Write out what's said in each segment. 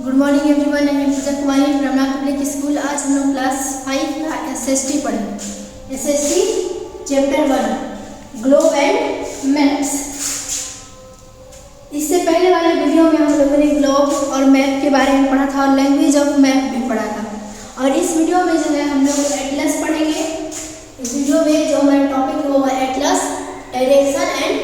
Good morning everyone, I am Pooja Kumari from Nagpur public school. आज हम लोग क्लास 5 का एसएसटी पढ़ेंगे। SST chapter 1 globe and maps. इससे पहले वाले वीडियो में हम लोगों ने ग्लोब और मैप के बारे में पढ़ा था और लैंग्वेज ऑफ मैप भी पढ़ा था। और इस वीडियो में जो है हम लोग एटलस पढ़ेंगे। इस वीडियो में जो हमारा टॉपिक है वो है एटलस, डायरेक्शन एंड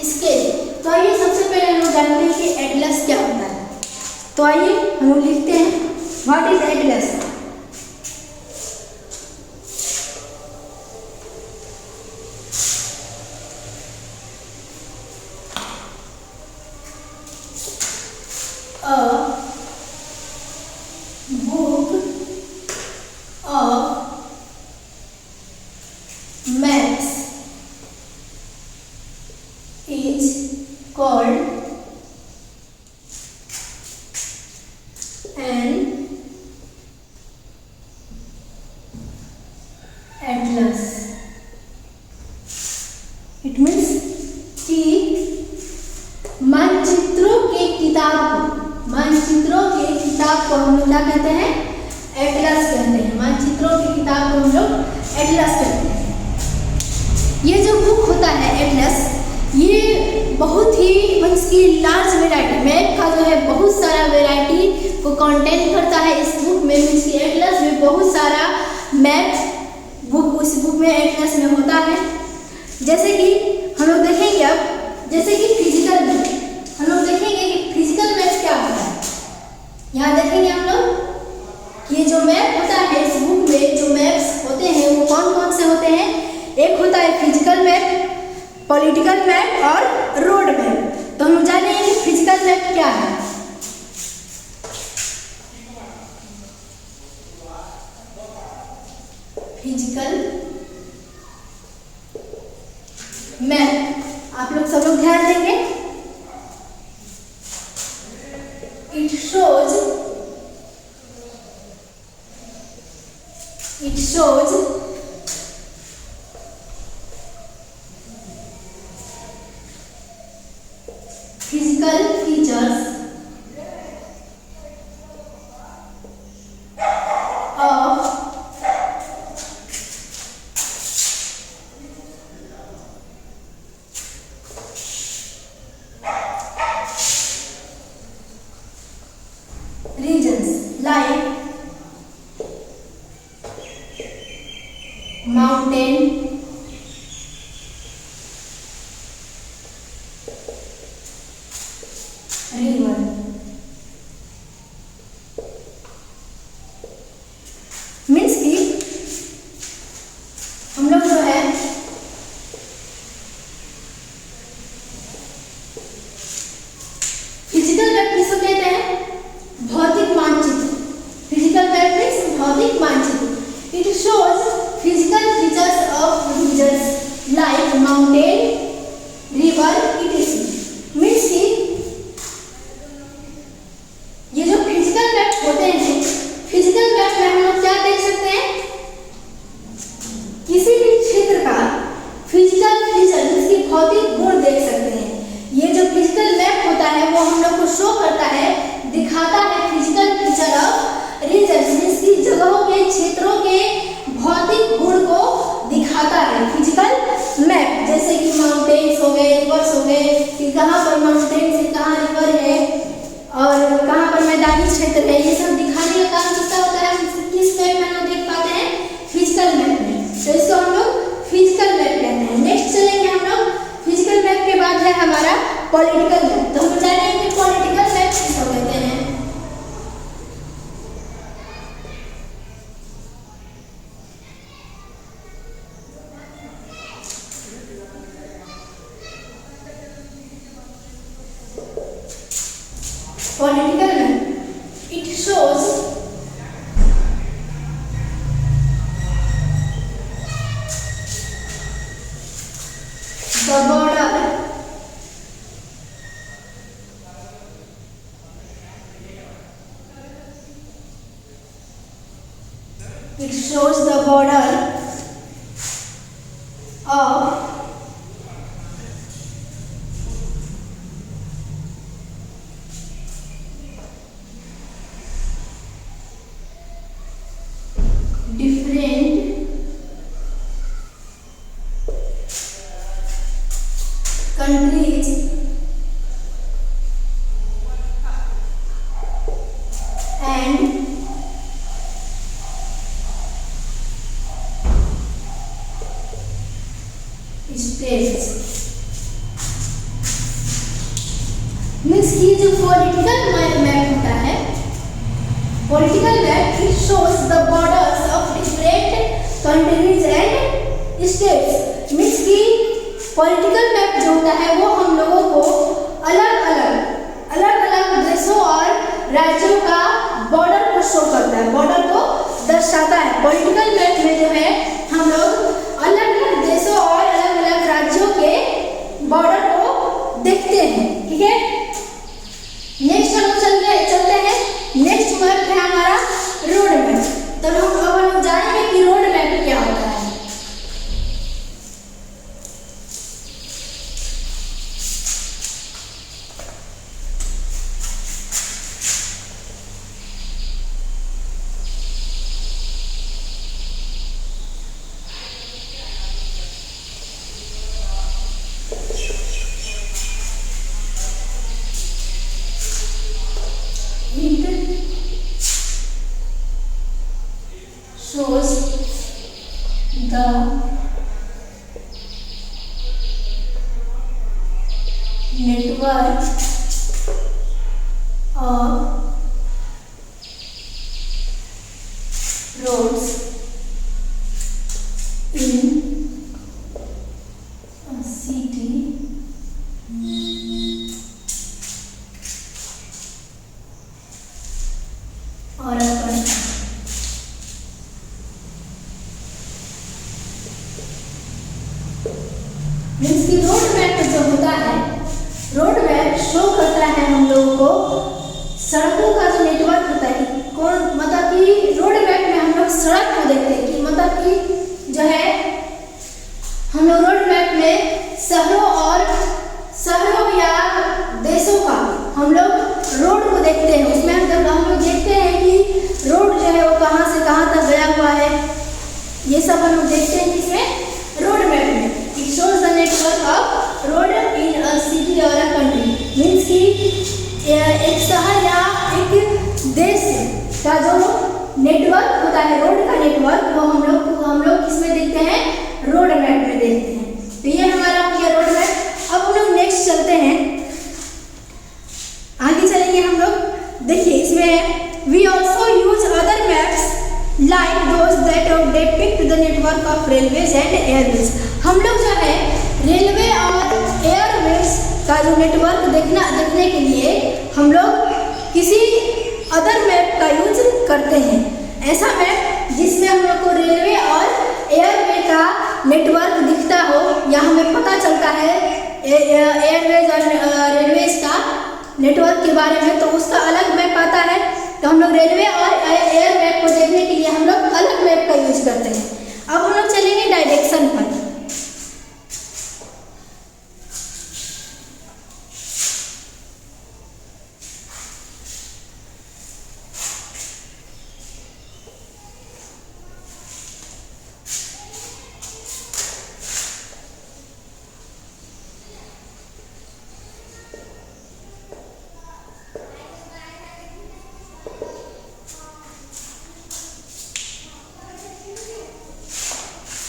स्केल। तो आइए सबसे पहले हम लोग जानते हैं कि एटलस क्या होता है। तो आइए हम लोग लिखते हैं what is Atlas. A book of maps is called an atlas. It means कि मानचित्रों के किताब को हम लोग क्या कहते हैं? एटलस कहते हैं। मानचित्रों की किताब को हम लोग एटलस कहते हैं। ये जो बुक होता है एटलस, ये बहुत ही मीन्स की लार्ज वेराइटी मैप का जो है बहुत सारा वेराइटी को कंटेन करता है। इस बुक में मीन्स की एटलस में बहुत सारा मैप बुक उस बुक में एटलस में होता है। जैसे कि हम लोग देखेंगे अब, जैसे कि फिजिकल मैप हम लोग देखेंगे कि फिजिकल मैप क्या होता है। यहाँ देखेंगे हम लोग ये जो मैप होता है इस बुक में जो मैप्स होते हैं वो कौन कौन से होते हैं। एक होता है फिजिकल मैप, पॉलिटिकल मैप और रोड मैप। तो हम जानेंगे कि फिजिकल मैप क्या है। फिजिकल मैप आप लोग सब लोग ध्यान देंगे। It shows physical features of regions like mountain, river। Means कि हम लोग जो है फिजिकल मैप किसको कहते हैं? भौतिक मानचित्र। फिजिकल मैप मीन्स भौतिक मानचित्र। It shows physical features of regions like mountain, river, etc. Means कि ये जो फिजिकल मैप होते हैं, फिजिकल मैप में हम लोग क्या देख सकते हैं? किसी भी क्षेत्र का फिजिकल फीचर जिसकी भौतिक गुण देख सकते हैं। ये जो फिजिकल मैप होता है वो हम लोग को शो करता है, दिखाता है फिजिकल फीचर ऑफ रीजन, जिसकी जगहों के क्षेत्रों के भौतिक गुण को दिखाता है फिजिकल मैप। जैसे कि माउंटेन्स हो गए, रिवर्स हो गए, कि कहाँ पर माउंटेन्स है, कहाँ रिवर है और कहाँ पर मैदानी क्षेत्र है। ये सब दिखाने का काम किसका होता है? किस मैप में हम देख पाते हैं? फिजिकल मैप में। तो इसको हम लोग फिजिकल मैप कहते हैं। नेक्स्ट चलेंगे हम लोग फिजिकल मैप के बाद है हमारा पॉलिटिकल मैप। तो हम जानेंगे कि पॉलिटिकल मैप किसको कहते हैं। Political map, it shows the border of countries and states। Means की जो पॉलिटिकल मैप होता है, political map it shows the borders of different countries and states. Means की पॉलिटिकल मैप जो होता है वो हम लोगों को अलग अलग देशों और राज्यों का बॉर्डर को शो करता है, बॉर्डर को दर्शाता है। पॉलिटिकल मैप में जो है हम लोग अलग अलग देशों और अलग अलग राज्यों के बॉर्डर को देखते हैं। ठीक है, नेक्स्ट हम चलते हैं। नेक्स्ट मैप है हमारा रोड मैप। तो हम जानेंगे कि रोड मैप क्या होता है। Shows the network of roads in a city or a country। Means की रोड मैप जो होता है, रोड मैप शो करता है हम लोगों को सड़कों का जो नेटवर्क होता है। कौन मतलब कि रोड मैप में हम लोग सड़क को देखते हैं कि मतलब कि जो है हम लोग रोड मैप में शहरों या देशों का हम लोग रोड को देखते हैं। उसमें हम लोग देखते हैं कि रोड जो है वो कहाँ से कहाँ तक गया हुआ है, ये सब हम लोग देखते हैं इसमें रोड मैप में। It shows the network of road in a city or a country। Means कि एक शहर या एक देश का जो नेटवर्क होता है, रोड का नेटवर्क, वो हम लोग किसमें देखते हैं, रोड मैप में देखते हैं। तो ये हमारा हो गया रोड मैप। अब हम लोग नेक्स्ट चलते हैं, आगे चलेंगे हम लोग। देखिए इसमें we also use other maps like those that depict the network of railways and airways। हम लोग जो है रेलवे और एयरवेज का जो नेटवर्क देखने के लिए हम लोग किसी अदर मैप का यूज करते हैं। ऐसा मैप जिसमें हम लोग को रेलवे और एयरवे का नेटवर्क दिखता हो या हमें पता चलता है एयरवेज और रेलवेज का नेटवर्क के बारे में, तो उसका अलग मैप आता है। तो हम लोग रेलवे और एयर मैप को देखने के लिए हम लोग अलग मैप का यूज करते हैं। अब हम लोग चलेंगे डायरेक्शन पर।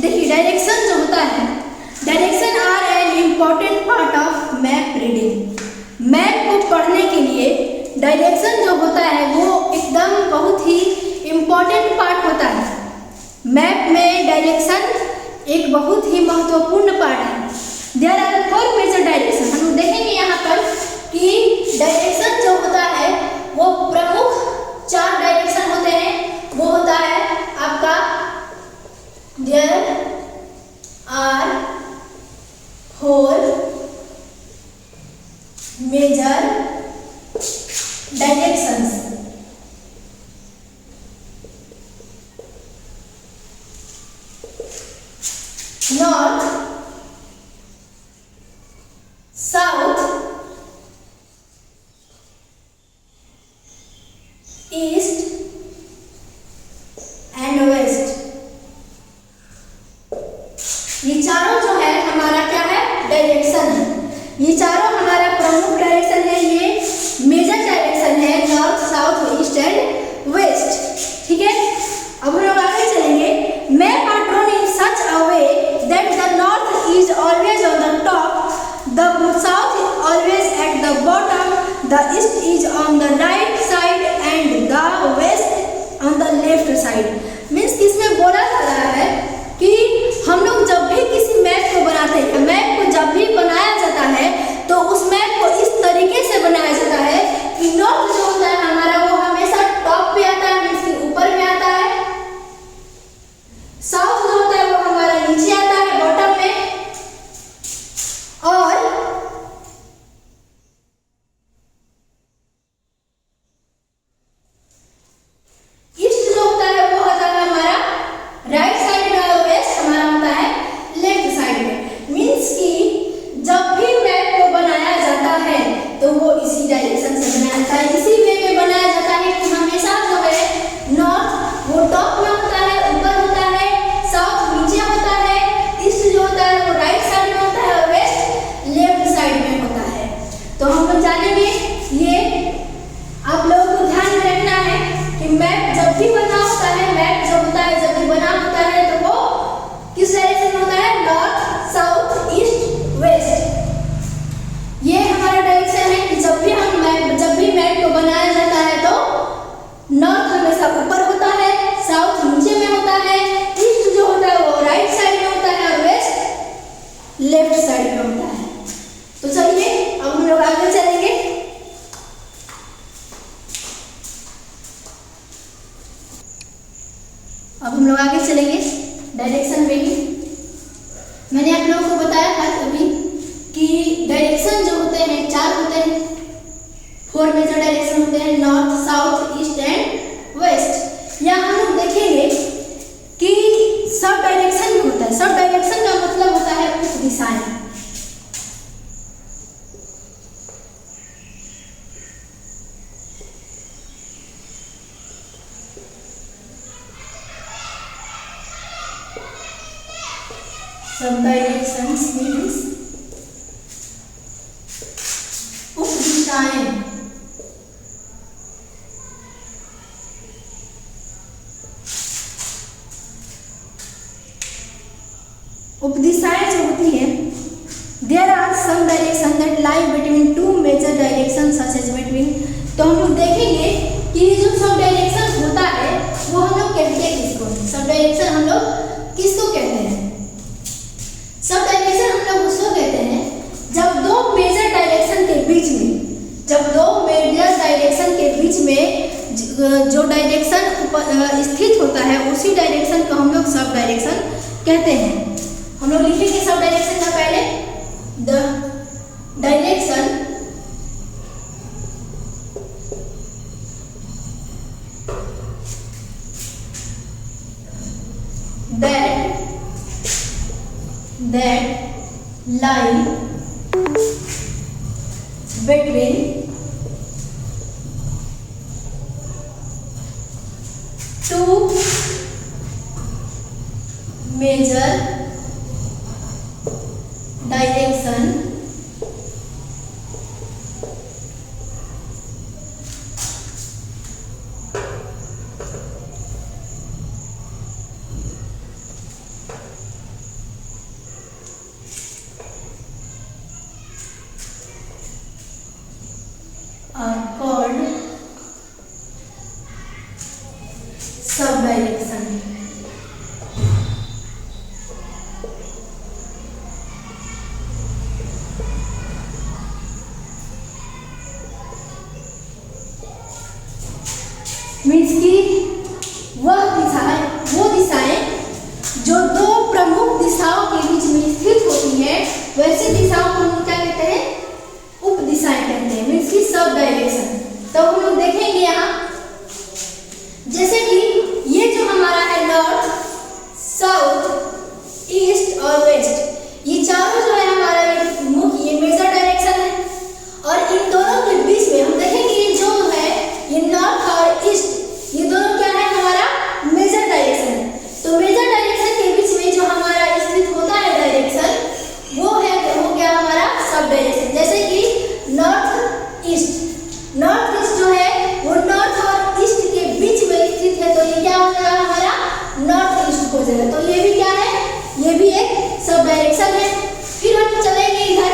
देखिए डायरेक्शन जो होता है, direction are an important part of map reading. Map को पढ़ने के लिए डायरेक्शन जो होता है वो एकदम बहुत ही इम्पॉर्टेंट पार्ट होता है। मैप में डायरेक्शन एक बहुत ही महत्वपूर्ण पार्ट है। There are 4 major direction. हम देखेंगे यहाँ पर कि डायरेक्शन जो होता है वो प्रमुख 4 डायरेक्शन होते हैं। वो होता है आपका There are 4 major directions। North, South, East and West। ये चारों जो है हमारा क्या है, डायरेक्शन है। ये चारों हमारा प्रमुख डायरेक्शन है, ये मेजर डायरेक्शन है, north, south, east and west. ठीक है, अब हम लोग आगे चलेंगे। Map are drawn in such a way that the north is always on the top, the south always at the bottom, the east is on the right side and the west on the left side. Means इसमें बोला जा रहा है कि हम लोग जब भी किसी मैप को बनाते हैं, मैप को जब भी बनाया जाता है तो उस मैप को इस तरीके से बनाया जाता है कि नॉर्थ जो होता है हमारा वो हमेशा टॉप पे आता है, मीन्स कि ऊपर में आता है। साउथ जो होता है वो हमारा नीचे आता है, बॉटम में। और ईस्ट जो होता है वो होता है हमारा राइट साइड में, और वेस्ट हमारा होता है लेफ्ट साइड में। मीन्स कि जब भी मैप को बनाया जाता है तो वो इसी डायरेक्शन से बनाया जाता है, इसी वे में बनाया जाता है कि हमेशा जो है नॉर्थ वो टॉप में होता है, ऊपर होता है, साउथ नीचे होता है, ईस्ट जो होता है वो राइट साइड में होता है, और वेस्ट लेफ्ट साइड में होता है। तो हम लोग जानेंगे, ये आप लोगों को ध्यान में रखना है कि मैप जब भी बना होता है, मैप जो होता है जब भी बना होता है तो वो किस डायरेक्शन में होता है, नॉर्थ, साउथ, ईस्ट, वेस्ट। ये हमारा डायरेक्शन है कि जब भी मैप को बनाया जाता है तो नॉर्थ हमेशा ऊपर होता है, साउथ नीचे में होता है, ईस्ट जो होता है वो राइट साइड में होता है, और वेस्ट लेफ्ट साइड में होता है। तो चलिए अब हम लोग आगे चलेंगे। अब हम लोग आगे चलेंगे डायरेक्शन में ही। मैंने आप लोगों को बताया था अभी कि डायरेक्शन जो होते हैं 4 होते हैं, 4 मेजर डायरेक्शन होते हैं, north, south, east and west. यहाँ हम लोग देखेंगे कि सब डायरेक्शन में होता है। सब डायरेक्शन का मतलब होता है उप दिशाएं। Some directions means उप दिशाएं। उप दिशाएं जो होती हैं, there are some directions that lie between two major directions such as between। तो हम लोग देखेंगे कि जो सब डायरेक्शन होता है वो हम लोग कहते हैं किसको, सब डायरेक्शन हम लोग किसको कहते हैं। सब डायरेक्शन हम लोग उसको कहते हैं जब दो मेजर डायरेक्शन के बीच में, जब दो मेजर डायरेक्शन के बीच में जो डायरेक्शन स्थित होता है उसी डायरेक्शन को हम लोग सब डायरेक्शन कहते हैं। हम लोग लिखेंगे सब डायरेक्शन का पहले, the direction that lie between two major direction are called subdirection। Means कि वह दिशाएं, वो दिशाएं जो दो प्रमुख दिशाओं के बीच में स्थित होती हैं, वैसी दिशाओं को हम क्या कहते हैं, उप दिशाएं कहते हैं। मीन्स की सब डायरेक्शन। तो हम लोग देखेंगे यहाँ, जैसे कि ये जो हमारा है नॉर्थ, साउथ, ईस्ट और वेस्ट, ये चारों जो है हमारा ये मेजर डायरेक्शन है। और इन दोनों के बीच में हम देखेंगे ये जो है ये नॉर्थ और ईस्ट, ये दोनों क्या है हमारा मेजर डायरेक्शन है। तो मेजर डायरेक्शन के बीच में जो हमारा स्थित होता है डायरेक्शन, वो है वो क्या हमारा डायरेक्शन, जैसे कि नॉर्थ ईस्ट। नॉर्थ ईस्ट जो है वो नॉर्थ और ईस्ट के बीच में स्थित है, तो ये क्या हो जाएगा हमारा नॉर्थ ईस्ट हो जाएगा। तो ये भी क्या है, ये भी एक सब डायरेक्शन है। फिर हम चलेंगे इधर,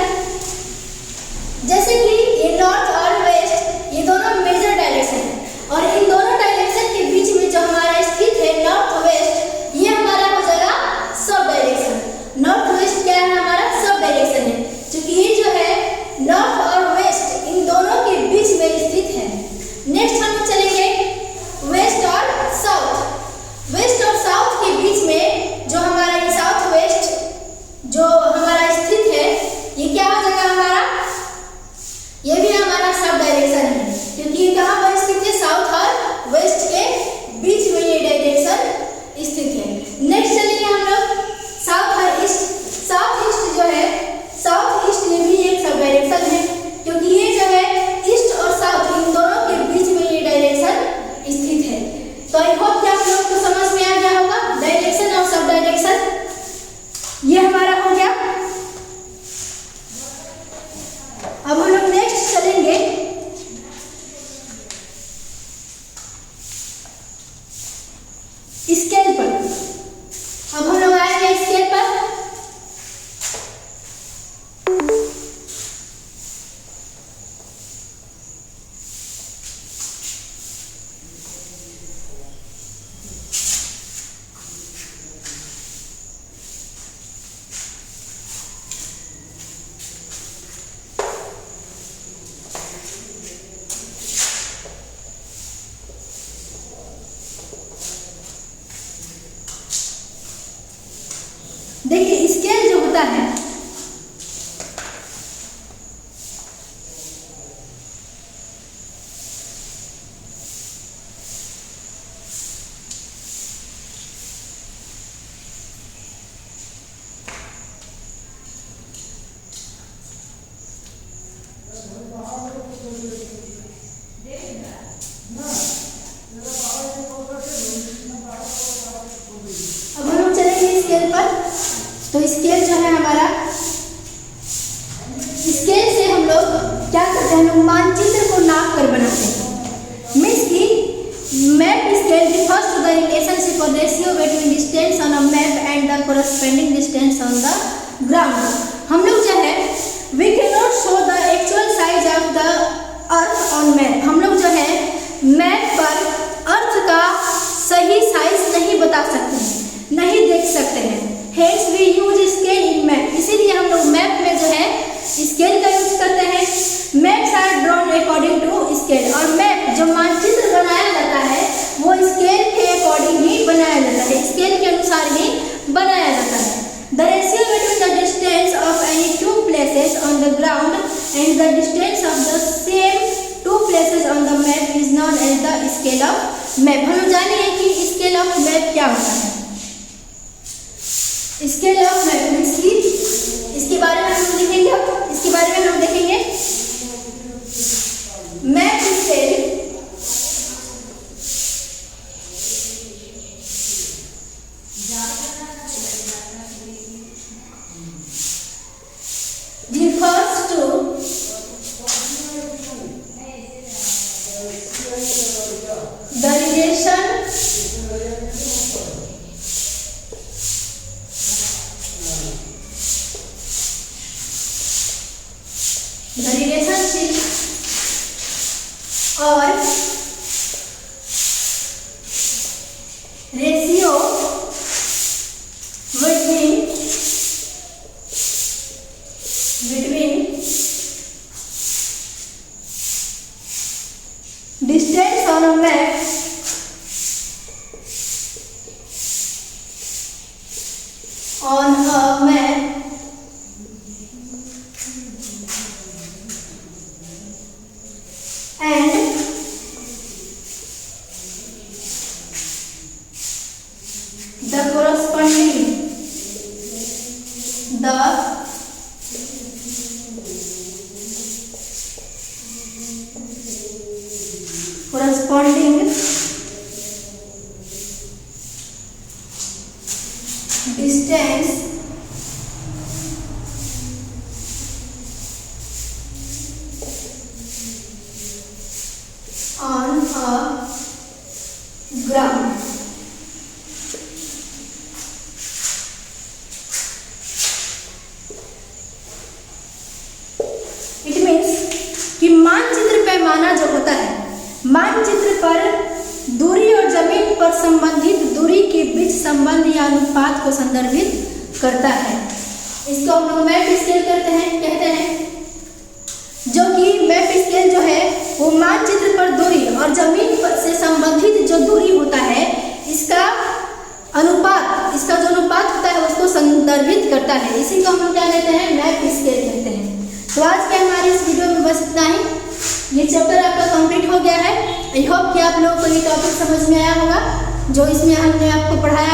जैसे कि ये नॉर्थ और वेस्ट ये दोनों मेजर डायरेक्शन है, और इन दोनों डायरेक्शन के बीच में जो हमारा स्थित है नॉर्थ वेस्ट, ये हमारा हो जाएगा सब डायरेक्शन। नॉर्थ वेस्ट क्या है हमारा सब डायरेक्शन है, क्योंकि ये जो है नॉर्थ और वेस्ट इन दोनों के बीच में स्थित है। नेक्स्ट हम चलेंगे वेस्ट और साउथ। वेस्ट और साउथ के बीच में जो हमारा ये साउथ वेस्ट जो हमारा स्थित है, ये क्या हो जाएगा हमारा, ये भी हमारा सब डायरेक्शन है, क्योंकि ये कहाँ पर स्थित है, साउथ और वेस्ट के बीच में ये डायरेक्शन स्थित है। नेक्स्ट चलेंगे हम लोग साउथ और ईस्ट। साउथ ईस्ट जो है, साउथ ईस्ट ये भी एक सब डायरेक्शन है, क्योंकि ये जो है ईस्ट और साउथ इन दोनों के बीच में ये डायरेक्शन स्थित है। तो आई होप कि आप लोग को समझ में आ गया होगा डायरेक्शन और सब डायरेक्शन। ये हमारा हो गया। अब हम लोग नेक्स्ट चलेंगे स्केल पर। अब हम लोग आएंगे स्केल पर। देखिए स्केल जो होता है, अब हम चलेंगे स्केल पर। तो स्केल जो है हमारा, स्केल से हम लोग क्या करते हैं, हम लोग मानचित्र को नाप कर बनाते हैं। मीन्स की map scale refers to the relationship और ratio between distance on a map and the corresponding distance on the ground. हम लोग जो है we can not show the actual size of the earth on map. हम लोग जो है map पर अर्थ का सही साइज नहीं बता सकते हैं, नहीं देख सकते हैं। Hence we use scale in map। इसीलिए हम लोग मैप में जो है स्केल का यूज करते हैं। Maps are drawn according to scale। और मैप जो मानचित्र बनाया जाता है वो स्केल के अकॉर्डिंग ही बनाया जाता है, स्केल के अनुसार ही बनाया जाता है। The ratio between the distance of any two places on the ground and the distance of the same two places on the map is known as the scale of map। हम लोग जानिए कि scale of map क्या होता है। Scale of map means की इसके बारे में हम लिखेंगे, इसके बारे में हम देखेंगे। Map scale refers to the relation relationship और ratio between distance on a map and the corresponding distance gram. It means कि मानचित्र पैमाना जो होता है, मानचित्र पर दूरी और जमीन पर संबंधित दूरी के बीच संबंध या अनुपात को संदर्भित करता है। इसको हम लोग मैप स्केल कहते हैं, जो कि मैप स्केल जो है वो मानचित्र पर दूरी और जमीन पर से संबंधित जो दूरी होता है इसका जो अनुपात होता है उसको संदर्भित करता है। इसी को हम लोग क्या कहते हैं, मैप स्केल कहते हैं। तो आज के हमारे इस वीडियो में बस इतना ही। ये चैप्टर आपका कंप्लीट हो गया है। आई होप कि आप लोगों को ये टॉपिक समझ में आया होगा जो इसमें हमने आपको पढ़ाया